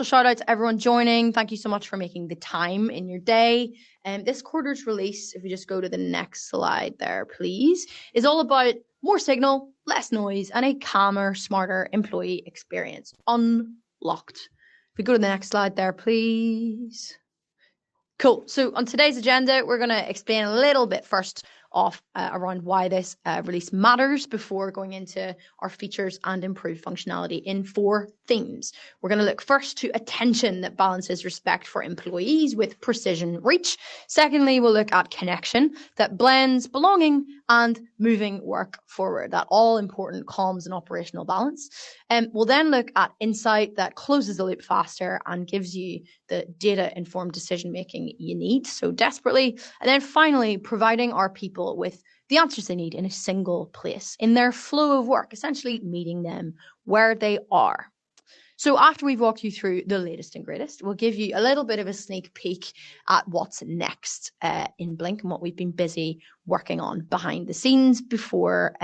Shout out to everyone joining. Thank you so much for making the time in your day. This quarter's release, if we just go to the next slide there, please, is all about more signal, less noise, and a calmer, smarter employee experience. Unlocked. If we go to the next slide there, please. Cool. So on today's agenda, we're going to explain a little bit first off around why this release matters before going into our features and improved functionality in 4 themes. We're going to look first to attention that balances respect for employees with precision reach. Secondly, we'll look at connection that blends belonging and moving work forward, that all important comms and operational balance. We'll then look at insight that closes the loop faster and gives you the data-informed decision-making you need so desperately. And then finally, providing our people with the answers they need in a single place, in their flow of work, essentially meeting them where they are. So after we've walked you through the latest and greatest, we'll give you a little bit of a sneak peek at what's next in Blink and what we've been busy working on behind the scenes before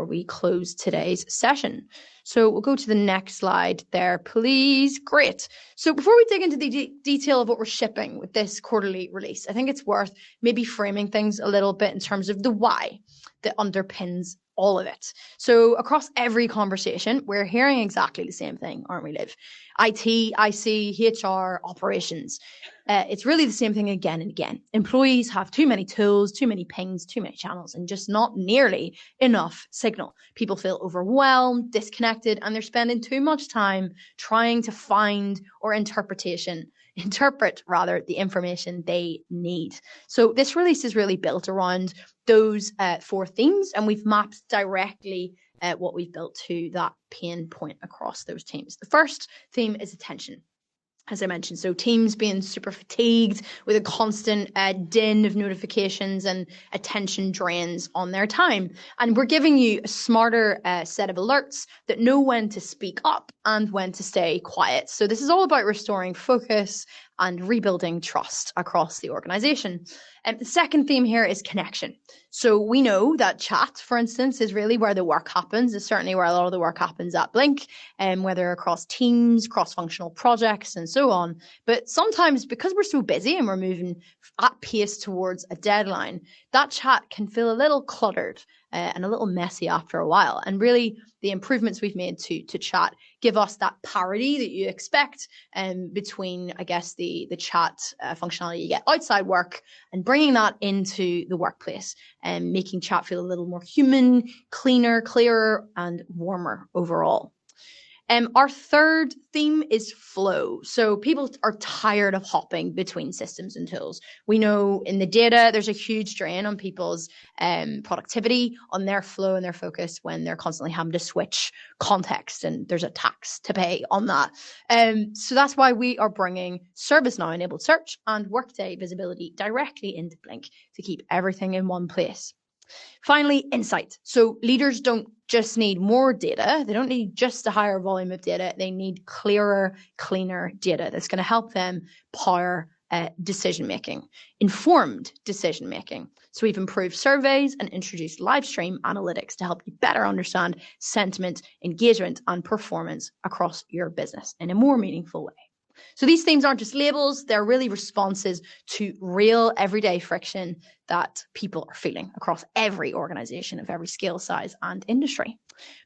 we close today's session. So we'll go to the next slide there, please. Great. So before we dig into the detail of what we're shipping with this quarterly release, I think it's worth maybe framing things a little bit in terms of the why that underpins all of it. So across every conversation, we're hearing exactly the same thing, aren't we, Liv? IT, IC, HR, operations. It's really the same thing again and again. Employees have too many tools, too many pings, too many channels, and just not nearly enough signal. People feel overwhelmed, disconnected, and they're spending too much time trying to find or interpret the information they need. So this release is really built around those 4 themes, and we've mapped directly what we've built to that pain point across those teams. The first theme is attention, as I mentioned. So teams being super fatigued with a constant din of notifications and attention drains on their time. And we're giving you a smarter set of alerts that know when to speak up and when to stay quiet. So this is all about restoring focus and rebuilding trust across the organization. And the second theme here is connection. So we know that chat, for instance, is really where the work happens. It's certainly where a lot of the work happens at Blink, whether across teams, cross-functional projects, and so on. But sometimes, because we're so busy and we're moving at pace towards a deadline, that chat can feel a little cluttered and a little messy after a while. And really, the improvements we've made to chat give us that parity that you expect between, I guess, the chat functionality you get outside work and bringing that into the workplace and making chat feel a little more human, cleaner, clearer, and warmer overall. Our third theme is flow. So people are tired of hopping between systems and tools. We know in the data, there's a huge drain on people's productivity, on their flow and their focus when they're constantly having to switch context, and there's a tax to pay on that. So that's why we are bringing ServiceNow-enabled search and Workday visibility directly into Blink to keep everything in one place. Finally, insight. So leaders don't just need more data. They don't need just a higher volume of data. They need clearer, cleaner data that's going to help them power decision-making, informed decision-making. So we've improved surveys and introduced live stream analytics to help you better understand sentiment, engagement, and performance across your business in a more meaningful way. So these themes aren't just labels, they're really responses to real everyday friction that people are feeling across every organization of every scale, size, and industry.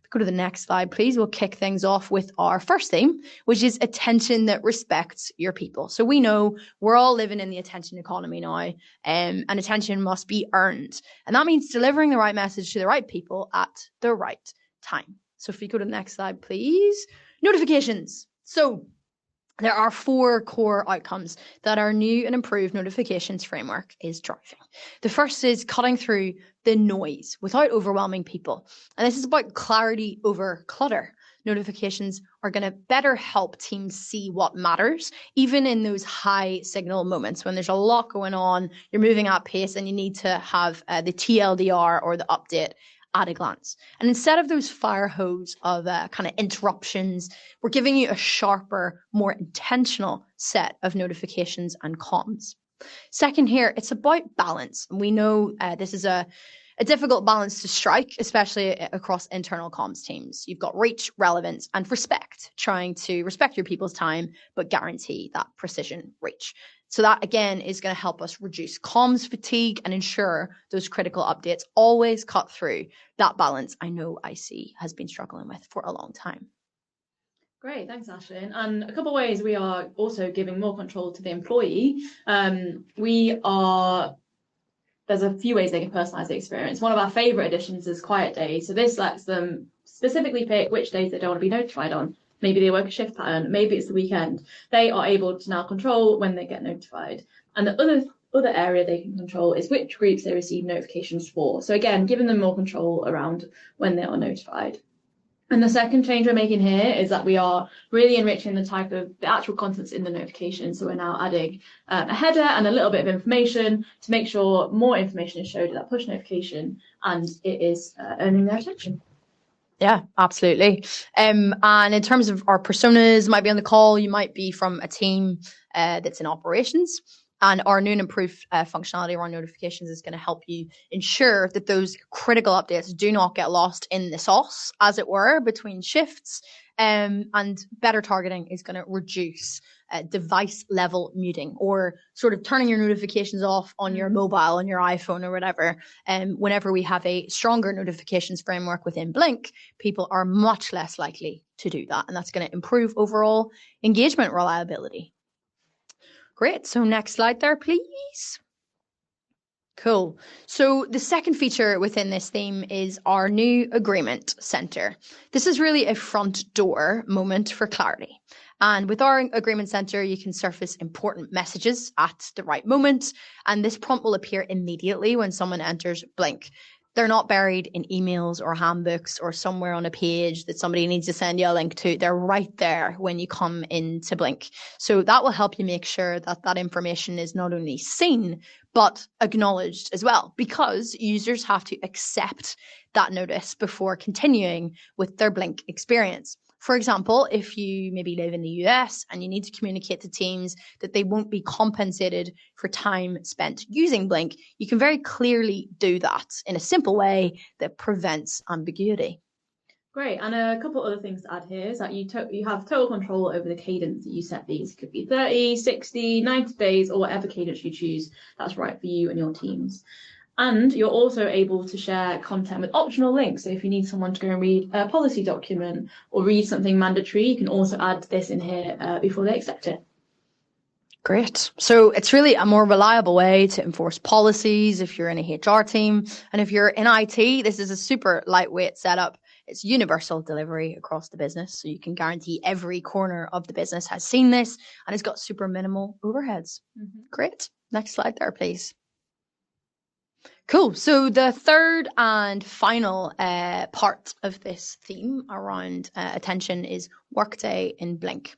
Go to the next slide, please. We'll kick things off with our first theme, which is attention that respects your people. So we know we're all living in the attention economy now, and attention must be earned. And that means delivering the right message to the right people at the right time. So if you go to the next slide, please. Notifications. So there are 4 core outcomes that our new and improved notifications framework is driving. The first is cutting through the noise without overwhelming people. And this is about clarity over clutter. Notifications are going to better help teams see what matters, even in those high signal moments when there's a lot going on, you're moving at pace, and you need to have the TLDR or the update at a glance. And instead of those fire hose of kind of interruptions, we're giving you a sharper, more intentional set of notifications and comms. Second here, it's about balance. And we know this is a A difficult balance to strike, especially across internal comms teams. You've got reach, relevance, and respect, trying to respect your people's time, but guarantee that precision reach. So that, again, is going to help us reduce comms fatigue and ensure those critical updates always cut through. That balance, I know IC has been struggling with for a long time. Great, thanks, Ashlyn. And a couple of ways we are also giving more control to the employee. There's a few ways they can personalize the experience. One of our favorite additions is Quiet Days. So this lets them specifically pick which days they don't want to be notified on. Maybe they work a shift pattern, maybe it's the weekend. They are able to now control when they get notified. And the other area they can control is which groups they receive notifications for. So again, giving them more control around when they are notified. And the second change we're making here is that we are really enriching the actual contents in the notification. So we're now adding a header and a little bit of information to make sure more information is showed at that push notification and it is earning their attention. Yeah, absolutely. And in terms of our personas, might be on the call, you might be from a team that's in operations. And our new and improved functionality around notifications is going to help you ensure that those critical updates do not get lost in the sauce, as it were, between shifts. And better targeting is going to reduce device level muting, or sort of turning your notifications off on your mobile, on your iPhone or whatever. And whenever we have a stronger notifications framework within Blink, people are much less likely to do that. And that's going to improve overall engagement reliability. Great. So next slide there, please. Cool. So the second feature within this theme is our new agreement center. This is really a front door moment for clarity. And with our agreement center, you can surface important messages at the right moment. And this prompt will appear immediately when someone enters Blink. They're not buried in emails or handbooks or somewhere on a page that somebody needs to send you a link to. They're right there when you come into Blink. So that will help you make sure that that information is not only seen, but acknowledged as well, because users have to accept that notice before continuing with their Blink experience. For example, if you maybe live in the US and you need to communicate to teams that they won't be compensated for time spent using Blink, you can very clearly do that in a simple way that prevents ambiguity. Great. And a couple other things to add here is that you have total control over the cadence that you set these. It could be 30, 60, 90 days, or whatever cadence you choose that's right for you and your teams. And you're also able to share content with optional links. So if you need someone to go and read a policy document or read something mandatory, you can also add this in here before they accept it. Great. So it's really a more reliable way to enforce policies if you're in a HR team. And if you're in IT, this is a super lightweight setup. It's universal delivery across the business. So you can guarantee every corner of the business has seen this, and it's got super minimal overheads. Great. Next slide there, please. Cool. So the third and final part of this theme around attention is Workday in Blink.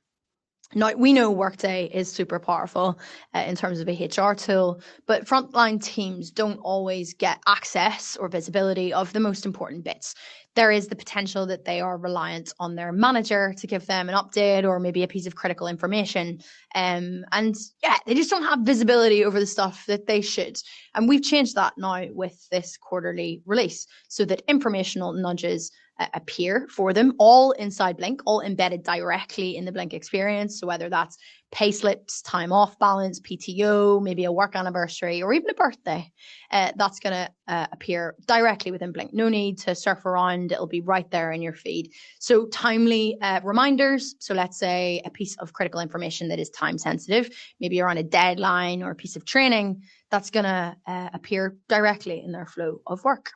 Now, we know Workday is super powerful in terms of a HR tool, but frontline teams don't always get access or visibility of the most important bits. There is the potential that they are reliant on their manager to give them an update or maybe a piece of critical information. And yeah, they just don't have visibility over the stuff that they should. And we've changed that now with this quarterly release so that informational nudges appear for them all inside Blink, all embedded directly in the Blink experience. So whether that's pay slips, time off balance, PTO, maybe a work anniversary, or even a birthday, that's going to appear directly within Blink. No need to surf around. It'll be right there in your feed. So timely reminders. So let's say a piece of critical information that is time sensitive, maybe you're on a deadline or a piece of training, that's going to appear directly in their flow of work.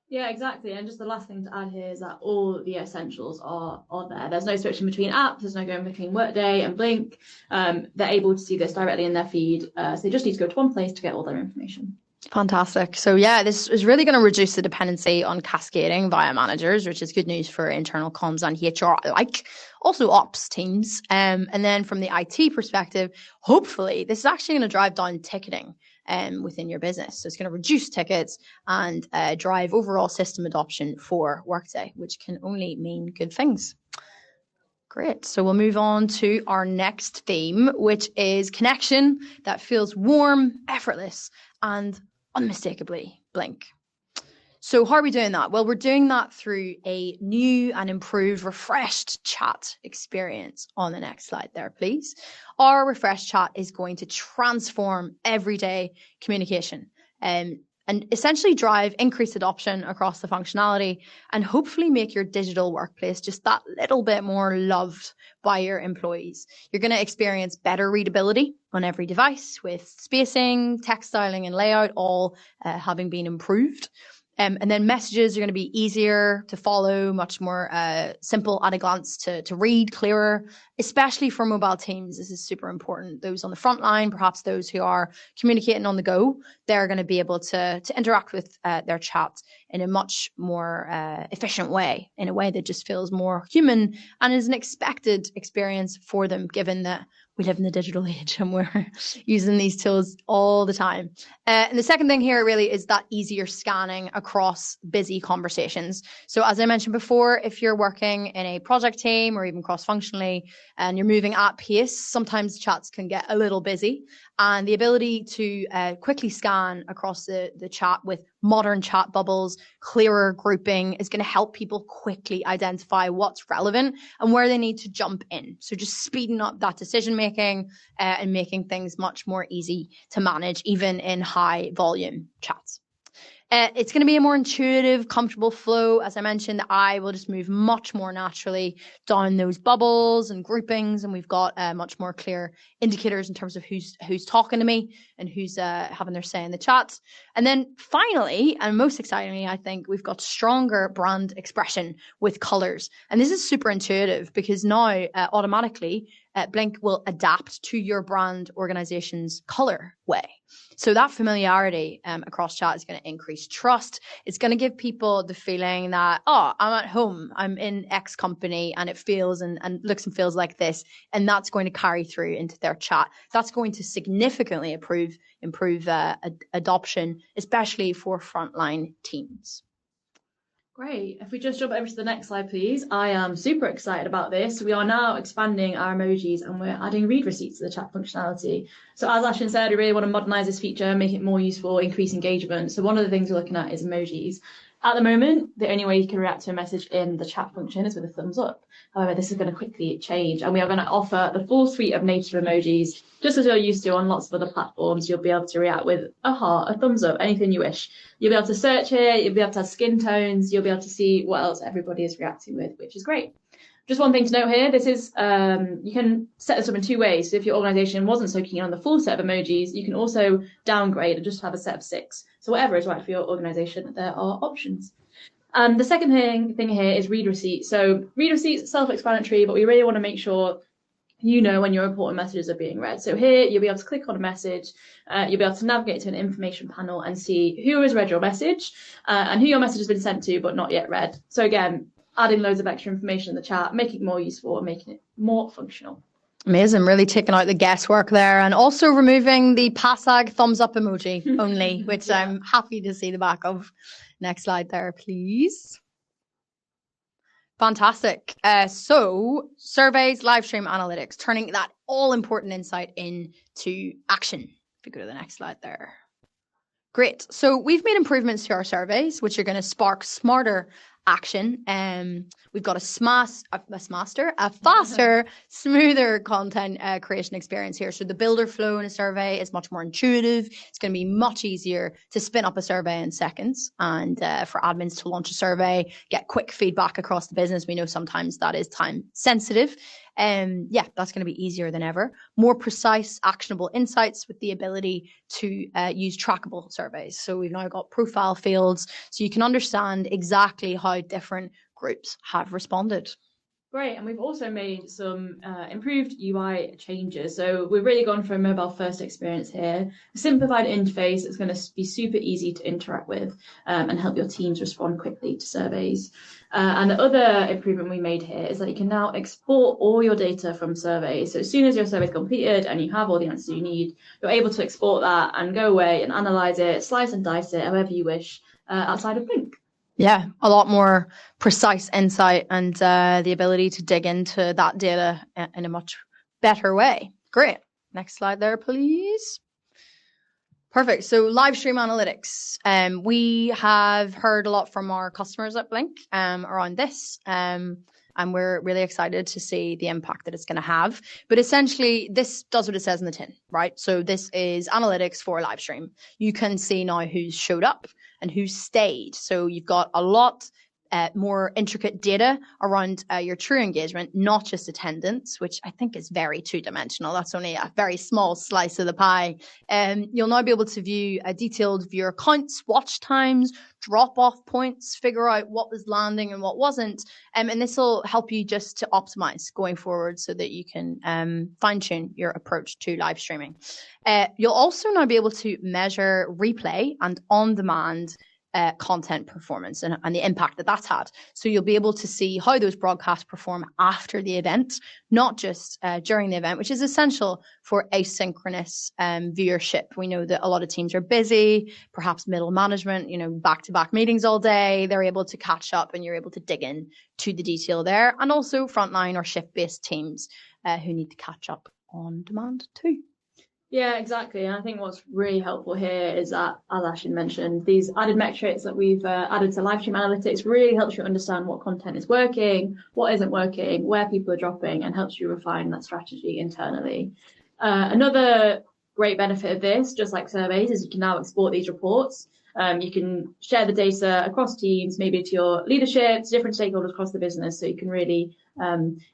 Yeah, exactly. And just the last thing to add here is that all the essentials are there. There's no switching between apps. There's no going between Workday and Blink. They're able to see this directly in their feed. So they just need to go to one place to get all their information. Fantastic. So yeah, this is really going to reduce the dependency on cascading via managers, which is good news for internal comms and HR alike, also ops teams. And then from the IT perspective, hopefully this is actually going to drive down ticketing within your business. So it's going to reduce tickets and drive overall system adoption for Workday, which can only mean good things. Great. So we'll move on to our next theme, which is connection that feels warm, effortless, and unmistakably Blink. So how are we doing that? Well, we're doing that through a new and improved, refreshed chat experience. On the next slide there, please. Our refreshed chat is going to transform everyday communication and essentially drive increased adoption across the functionality and hopefully make your digital workplace just that little bit more loved by your employees. You're going to experience better readability on every device with spacing, text styling, and layout all having been improved. And then messages are going to be easier to follow, much more simple at a glance to read, clearer, especially for mobile teams. This is super important. Those on the front line, perhaps those who are communicating on the go, they're going to be able to interact with their chat in a much more efficient way, in a way that just feels more human and is an expected experience for them, given that we live in the digital age and we're using these tools all the time. And the second thing here really is that easier scanning across busy conversations. So as I mentioned before, if you're working in a project team or even cross-functionally and you're moving at pace, sometimes chats can get a little busy. And the ability to quickly scan across the chat with modern chat bubbles, clearer grouping is going to help people quickly identify what's relevant and where they need to jump in. So just speeding up that decision making and making things much more easy to manage, even in high volume chats. It's going to be a more intuitive, comfortable flow. As I mentioned, the eye will just move much more naturally down those bubbles and groupings, and we've got much more clear indicators in terms of who's talking to me and who's having their say in the chats. And then finally, and most excitingly, I think we've got stronger brand expression with colors. And this is super intuitive because now automatically Blink will adapt to your brand organization's color way. So that familiarity across chat is going to increase trust. It's going to give people the feeling that, oh, I'm at home, I'm in X company, and it feels and looks and feels like this. And that's going to carry through into their chat. That's going to significantly improve adoption, especially for frontline teams. Great. If we just jump over to the next slide, please. I am super excited about this. We are now expanding our emojis and we're adding read receipts to the chat functionality. So as Ashlyn said, we really want to modernize this feature, make it more useful, increase engagement. So one of the things we're looking at is emojis. At the moment, the only way you can react to a message in the chat function is with a thumbs up. However, this is going to quickly change, and we are going to offer the full suite of native emojis, just as you're used to on lots of other platforms. You'll be able to react with a heart, a thumbs up, anything you wish. You'll be able to search here, you'll be able to have skin tones, you'll be able to see what else everybody is reacting with, which is great. Just one thing to note here, this is, you can set this up in two ways. So if your organization wasn't so keen on the full set of emojis, you can also downgrade and just have a set of 6. So whatever is right for your organization, there are options. And the second thing here is read receipts. So read receipts, self-explanatory, but we really want to make sure you know when your important messages are being read. So here you'll be able to click on a message, you'll be able to navigate to an information panel and see who has read your message and who your message has been sent to but not yet read. So again, adding loads of extra information in the chat, making it more useful and making it more functional. Amazing, really taking out the guesswork there, and also removing the Passag thumbs up emoji only, which yeah. I'm happy to see the back of. Next slide there, please. Fantastic. So surveys, live stream analytics, turning that all important insight into action. If you go to the next slide there. Great. So we've made improvements to our surveys, which are going to spark smarter action. We've got a faster, smoother content creation experience here. So the builder flow in a survey is much more intuitive. It's going to be much easier to spin up a survey in seconds, and for admins to launch a survey, get quick feedback across the business. We know sometimes that is time sensitive. Yeah, that's going to be easier than ever. More precise, actionable insights with the ability to use trackable surveys. So we've now got profile fields, so you can understand exactly how different groups have responded. Great, and we've also made some improved UI changes. So we've really gone for a mobile first experience here. A simplified interface that's going to be super easy to interact with and help your teams respond quickly to surveys. And the other improvement we made here is that you can now export all your data from surveys. So as soon as your survey is completed and you have all the answers you need, you're able to export that and go away and analyze it, slice and dice it however you wish outside of Blink. Yeah, a lot more precise insight and the ability to dig into that data in a much better way. Great. Next slide there, please. Perfect. So live stream analytics. We have heard a lot from our customers at Blink around this. And we're really excited to see the impact that it's going to have. But essentially, this does what it says in the tin, right? So this is analytics for a live stream. You can see now who's showed up and who's stayed. So you've got a lot more intricate data around your true engagement, not just attendance, which I think is very two-dimensional. That's only a very small slice of the pie. You'll now be able to view a detailed viewer counts, watch times, drop-off points, figure out what was landing and what wasn't. And this will help you just to optimize going forward so that you can fine-tune your approach to live streaming. You'll also now be able to measure replay and on-demand content performance and the impact that that's had. So you'll be able to see how those broadcasts perform after the event, not just during the event, which is essential for asynchronous viewership. We know that a lot of teams are busy, perhaps middle management, back-to-back meetings all day. They're able to catch up and you're able to dig in to the detail there. And also frontline or shift-based teams who need to catch up on demand too. Yeah, exactly. And I think what's really helpful here is that, as Ashton mentioned, these added metrics that we've added to live stream analytics really helps you understand what content is working, what isn't working, where people are dropping, and helps you refine that strategy internally. Another great benefit of this, just like surveys, is you can now export these reports. You can share the data across teams, maybe to your leadership, to different stakeholders across the business, so you can really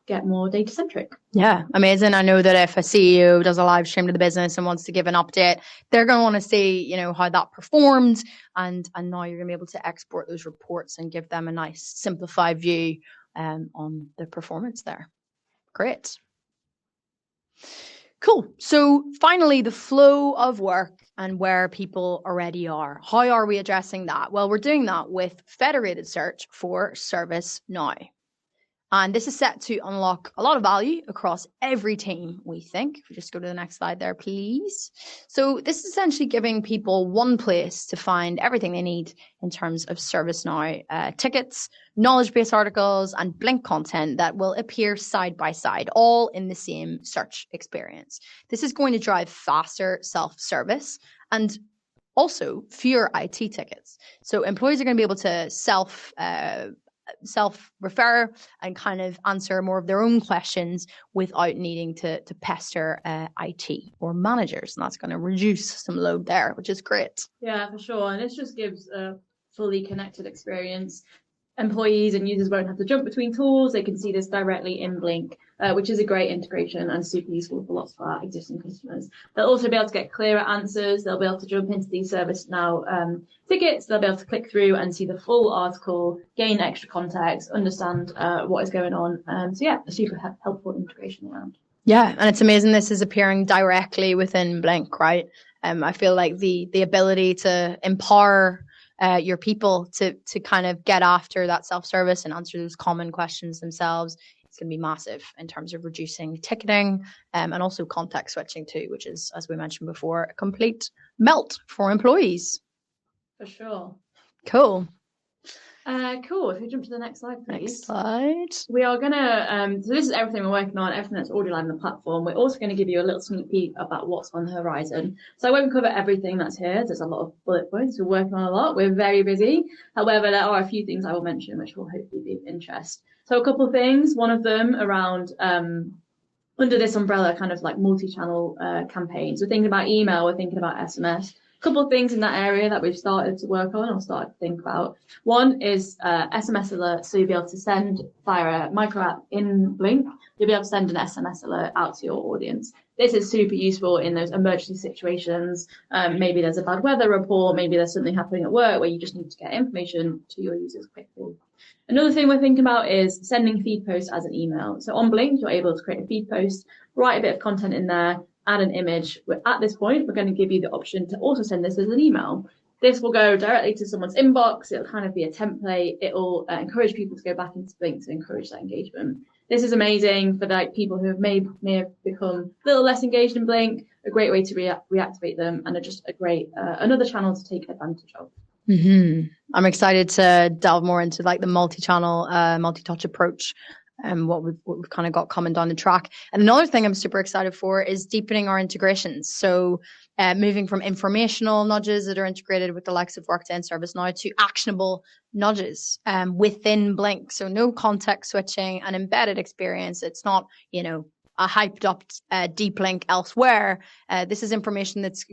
get more data centric. Yeah, amazing. I know that if a CEO does a live stream to the business and wants to give an update, they're going to want to see, how that performed. And now you're going to be able to export those reports and give them a nice simplified view on the performance there. Great. Cool. So finally, the flow of work and where people already are. How are we addressing that? Well, we're doing that with federated search for ServiceNow. And this is set to unlock a lot of value across every team, we think. If we just go to the next slide there, please. So this is essentially giving people one place to find everything they need in terms of ServiceNow tickets, knowledge-based articles, and Blink content that will appear side by side, all in the same search experience. This is going to drive faster self-service and also fewer IT tickets. So employees are going to be able to self-refer and kind of answer more of their own questions without needing to pester IT or managers. And that's going to reduce some load there, which is great. Yeah, for sure. And this just gives a fully connected experience. Employees and users won't have to jump between tools. They can see this directly in Blink, which is a great integration and super useful for lots of our existing customers. They'll also be able to get clearer answers. They'll be able to jump into these ServiceNow tickets. They'll be able to click through and see the full article, gain extra context, understand what is going on. So yeah, a super helpful integration around. Yeah, and it's amazing this is appearing directly within Blink, right? I feel like the ability to empower your people to kind of get after that self-service and answer those common questions themselves. It's going to be massive in terms of reducing ticketing and also context switching too, which is, as we mentioned before, a complete melt for employees. For sure. Cool. Cool. If we jump to the next slide, please. Next slide. We are going to, so this is everything we're working on, everything that's already live on the platform. We're also going to give you a little sneak peek about what's on the horizon. So I won't cover everything that's here. There's a lot of bullet points. We're working on a lot. We're very busy. However, there are a few things I will mention which will hopefully be of interest. So a couple of things. One of them around under this umbrella, kind of like multi-channel campaigns. We're thinking about email. We're thinking about SMS. Couple of things in that area that we've started to work on or started to think about. One is SMS alerts, so you'll be able to send via a micro app in Blink, you'll be able to send an SMS alert out to your audience. This is super useful in those emergency situations. Maybe there's a bad weather report, maybe there's something happening at work where you just need to get information to your users quickly. Another thing we're thinking about is sending feed posts as an email. So on Blink, you're able to create a feed post, write a bit of content in there, add an image. At this point, we're going to give you the option to also send this as an email. This will go directly to someone's inbox. It'll kind of be a template. It'll encourage people to go back into Blink to encourage that engagement. This is amazing for like people who may have become a little less engaged in Blink, a great way to reactivate them, and just a great another channel to take advantage of. Mm-hmm. I'm excited to delve more into like the multi-channel, multi-touch approach what we've kind of got coming down the track. And another thing I'm super excited for is deepening our integrations. So moving from informational nudges that are integrated with the likes of Workday and ServiceNow to actionable nudges within Blink. So no context switching, an embedded experience. It's not, a hyped up deep link elsewhere. This is information that's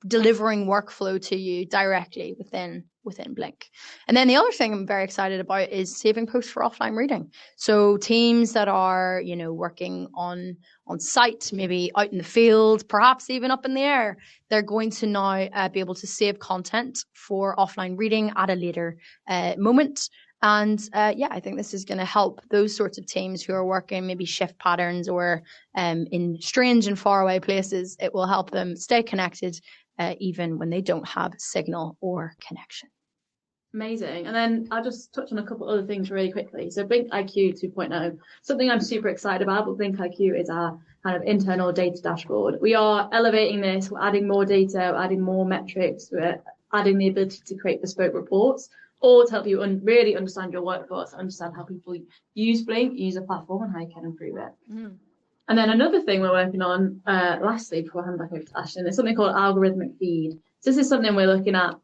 delivering workflow to you directly within Blink. And then the other thing I'm very excited about is saving posts for offline reading. So teams that are, working on site, maybe out in the field, perhaps even up in the air, they're going to now be able to save content for offline reading at a later moment. And I think this is going to help those sorts of teams who are working maybe shift patterns or in strange and faraway places. It will help them stay connected even when they don't have signal or connection. Amazing. And then I'll just touch on a couple other things really quickly. So Blink IQ 2.0, something I'm super excited about, but Blink IQ is our kind of internal data dashboard. We are elevating this, we're adding more data, we're adding more metrics, we're adding the ability to create bespoke reports, or to help you really understand your workforce, understand how people use Blink, use a platform, and how you can improve it. And then another thing we're working on, lastly, before I hand back over to Ashton, is something called algorithmic feed. So this is something we're looking at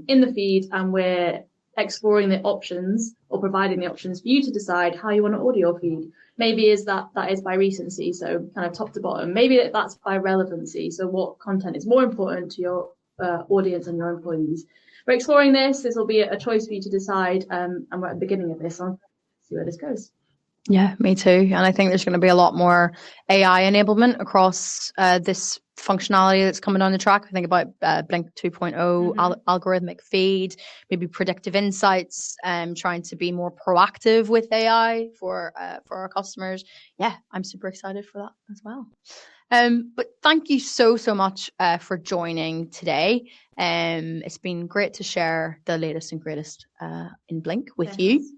in the feed, and we're exploring the options or providing the options for you to decide how you want to order your feed. Maybe that is by recency, so kind of top to bottom. Maybe that's by relevancy, so what content is more important to your audience and your employees. We're exploring this. This will be a choice for you to decide, and we're at the beginning of this. I'll see where this goes. Yeah, me too. And I think there's going to be a lot more AI enablement across this functionality that's coming down the track. I think about Blink 2.0, algorithmic feed, maybe predictive insights, trying to be more proactive with AI for our customers. Yeah, I'm super excited for that as well. But thank you so much for joining today. It's been great to share the latest and greatest in Blink with you.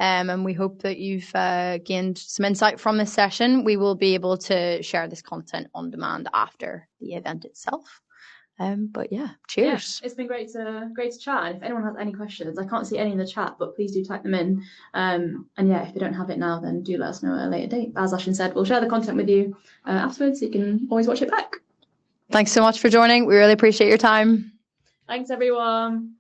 And we hope that you've gained some insight from this session. We will be able to share this content on demand after the event itself. But yeah, cheers. Yeah, it's been great to chat. And if anyone has any questions, I can't see any in the chat, but please do type them in. And yeah, if you don't have it now, then do let us know at a later date. As Ashton said, we'll share the content with you afterwards, so you can always watch it back. Thanks so much for joining. We really appreciate your time. Thanks, everyone.